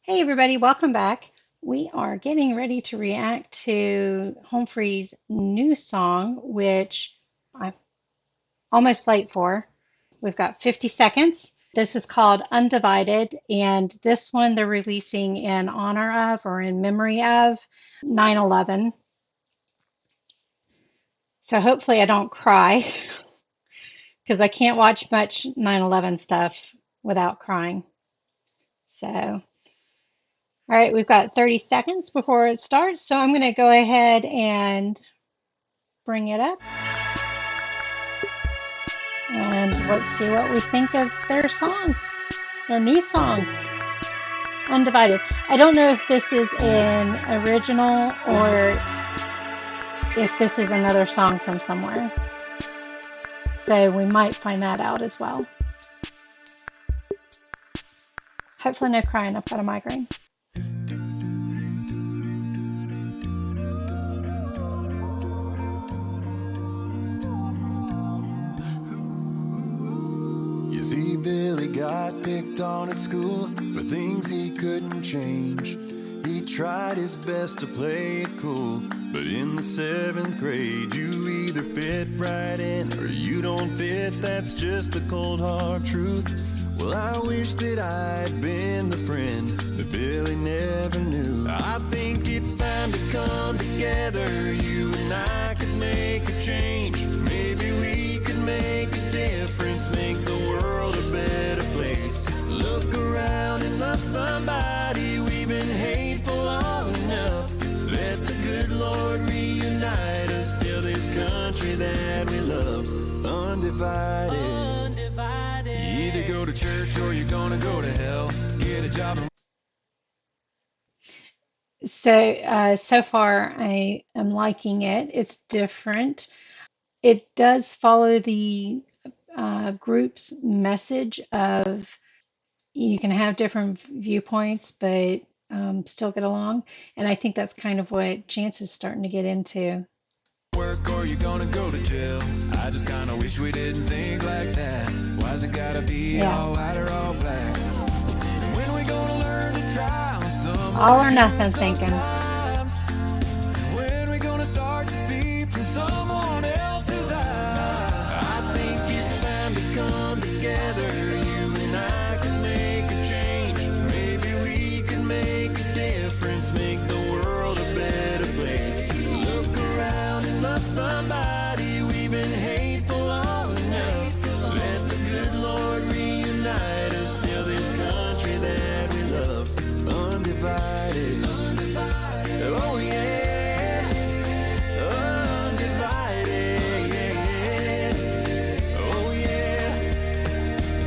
Hey everybody, welcome back. We are getting ready to react to Humphrey's new song, which I'm almost late for. We've got 50 seconds. This is called Undivided, and this one they're releasing in honor of or in memory of 9/11. So hopefully I don't cry because I can't watch much 9/11 stuff without crying. So all right, we've got 30 seconds before it starts, so I'm going to go ahead and bring it up and let's see what we think of their song, their new song, Undivided. I don't know if this is an original or if this is another song from somewhere, so we might find that out as well. Hopefully, no crying. I've got a migraine. You see, Billy got picked on at school for things he couldn't change. He tried his best to play it cool, but in the 7th grade, you either fit right in or you don't fit. That's just the cold hard truth. Well, I wish that I'd been the friend that Billy never knew. I think it's time to come together. You and I could make a change. Maybe we could make a difference, make the world a better place. Look around and love somebody. We've been hateful long enough. Let the good Lord reunite us till this country that we love's undivided. You either go to church or you're gonna go to hell. Get a job and So far I am liking it. It's different. It does follow the group's message of you can have different viewpoints, but still get along. And I think that's kind of what Chance is starting to get into. work or you're gonna go to jail. I just kinda wish we didn't think like that. Why's it gotta be Yeah, all white or all black? When we gonna learn to try on all someone's or shoes nothing thinking. sometimes? When we gonna start to see from someone else's eyes? I think it's time to come together. You and I can make a change. Maybe we can make a difference, make the world a better place. Look around and love somebody. We've been hateful long enough. Let the good Lord reunite us till this country that we love's undivided. Oh yeah, undivided. Oh yeah,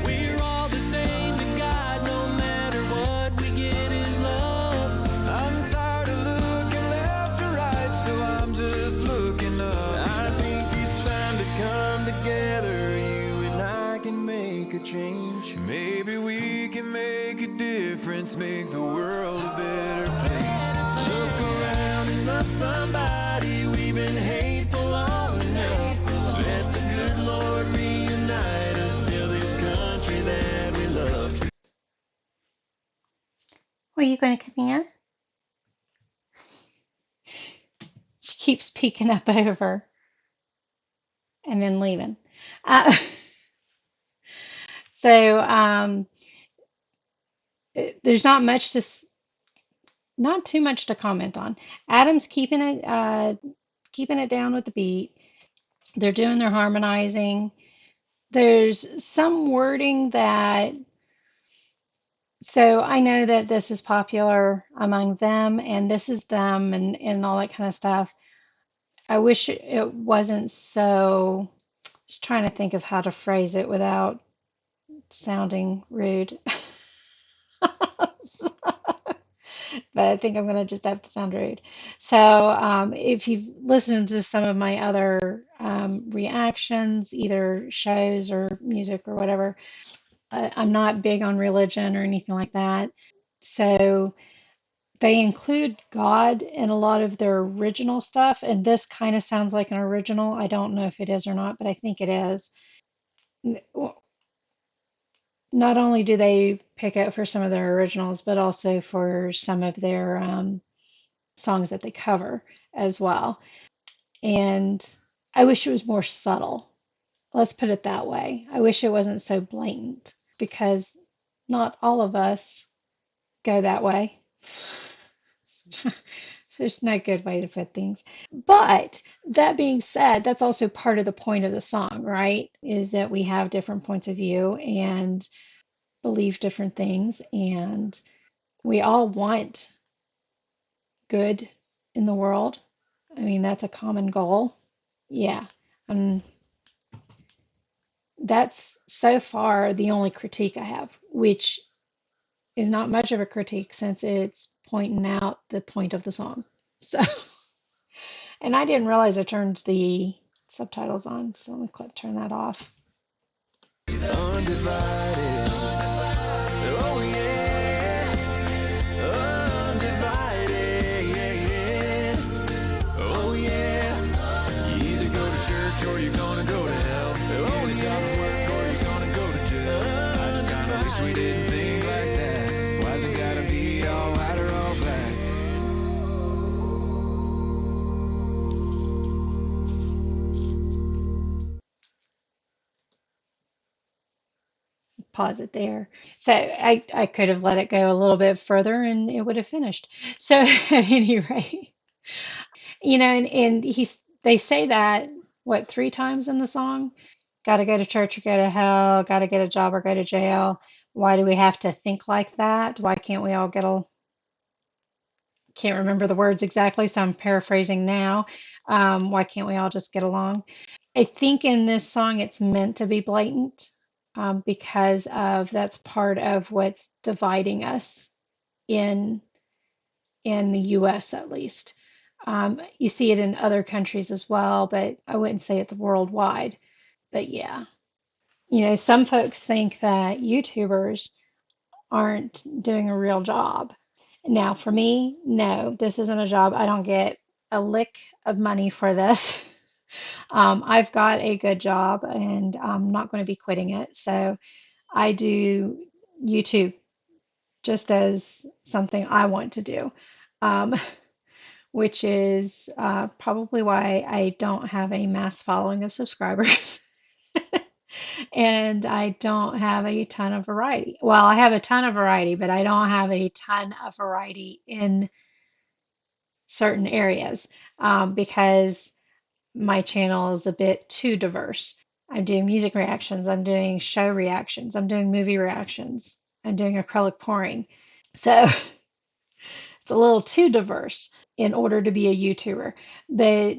we're all the same to God. No matter what we get is love. I'm tired of looking left or right, so I'm just looking up. I think it's time to come together. You and I can make a change. Maybe we can make a difference, make the world a better place. Look around and love somebody. We've been hateful long enough. Let the good Lord reunite us till this country that we love. Well, you going to come in? She keeps peeking up over and then leaving. Uh, so there's not too much to comment on. Adam's keeping it down with the beat. They're doing their harmonizing. There's some wording that, so I know that this is popular among them and this is them and all that kind of stuff. I wish it wasn't so, just trying to think of how to phrase it without sounding rude. But I think I'm going to just have to sound rude. So, if you've listened to some of my other reactions, either shows or music or whatever, I'm not big on religion or anything like that. So, they include God in a lot of their original stuff, and this kind of sounds like an original. I don't know if it is or not, but I think it is. not only do they pick it for some of their originals, but also for some of their songs that they cover as well. And I wish it was more subtle. Let's put it that way. I wish it wasn't so blatant because not all of us go that way. There's no good way to put things. But that being said, that's also part of the point of the song, right? Is that we have different points of view and believe different things, and we all want good in the world. I mean, that's a common goal. Yeah. And that's so far the only critique I have, which is not much of a critique since it's pointing out the point of the song. So, and I didn't realize I turned the subtitles on, so let me turn that off. Undivided. Oh yeah. Undivided. Yeah, yeah. Oh yeah. You either go to church or you're gonna go to hell. Oh, you gotta work or you're gonna go to jail. I just kinda wish we didn't think like that. Why's it gotta be all white or all black? Pause it there. So I could have let it go a little bit further and it would have finished. So at any rate, and they say that what 3 times in the song? Got to go to church or go to hell, got to get a job or go to jail. Why do we have to think like that? Why can't we all get a can't remember the words exactly, so I'm paraphrasing now. Why can't we all just get along? I think in this song it's meant to be blatant because of that's part of what's dividing us in in the US at least. You see it in other countries as well, but I wouldn't say it's worldwide. But yeah, some folks think that YouTubers aren't doing a real job. Now, for me, no, this isn't a job. I don't get a lick of money for this. I've got a good job and I'm not going to be quitting it. So I do YouTube just as something I want to do, um, which is probably why I don't have a mass following of subscribers. And I don't have a ton of variety. Well, I have a ton of variety, but I don't have a ton of variety in certain areas because my channel is a bit too diverse. I'm doing music reactions, I'm doing show reactions, I'm doing movie reactions, I'm doing acrylic pouring. So it's a little too diverse in order to be a YouTuber. But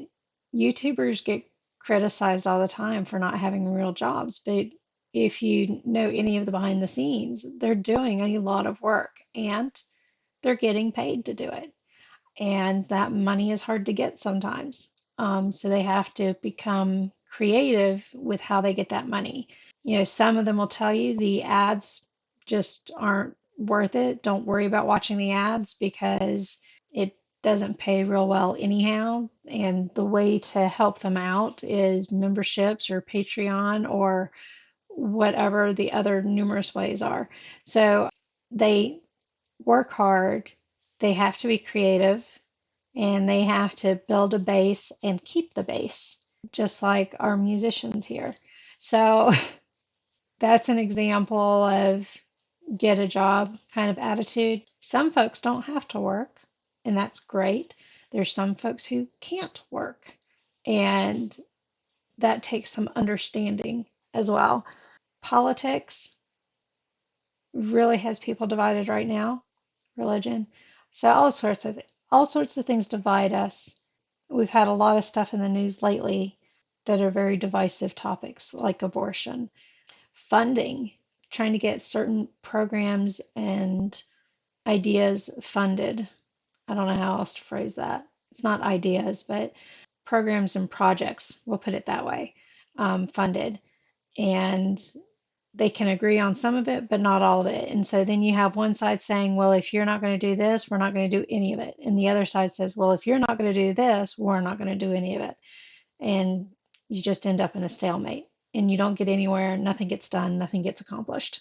YouTubers get criticized all the time for not having real jobs. But if you know any of the behind the scenes, they're doing a lot of work and they're getting paid to do it. And that money is hard to get sometimes. So they have to become creative with how they get that money. Some of them will tell you the ads just aren't worth it. Don't worry about watching the ads because it doesn't pay real well anyhow. And the way to help them out is memberships or Patreon or whatever the other numerous ways are. So they work hard, they have to be creative, and they have to build a base and keep the base, just like our musicians here. So that's an example of get a job kind of attitude. Some folks don't have to work, and that's great. There's some folks who can't work, and that takes some understanding as well. Politics really has people divided right now, religion. So all sorts of things divide us. We've had a lot of stuff in the news lately that are very divisive topics, like abortion, funding, trying to get certain programs and ideas funded. I don't know how else to phrase that. It's not ideas, but programs and projects, we'll put it that way, funded. And they can agree on some of it, but not all of it. And so then you have one side saying, well, if you're not going to do this, we're not going to do any of it. And the other side says, well, if you're not going to do this, we're not going to do any of it. And you just end up in a stalemate. and you don't get anywhere, nothing gets done, nothing gets accomplished.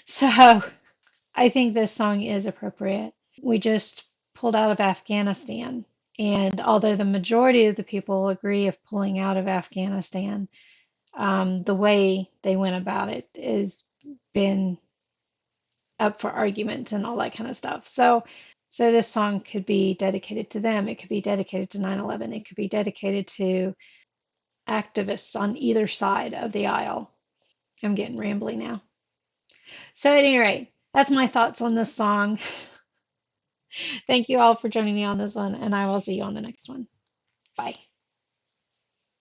So I think this song is appropriate. We just pulled out of Afghanistan. And although the majority of the people agree of pulling out of Afghanistan, the way they went about it has been up for argument and all that kind of stuff. So this song could be dedicated to them. It could be dedicated to 9/11. It could be dedicated to activists on either side of the aisle. I'm getting rambly now. So at any rate, that's my thoughts on this song. Thank you all for joining me on this one, and I will see you on the next one. Bye.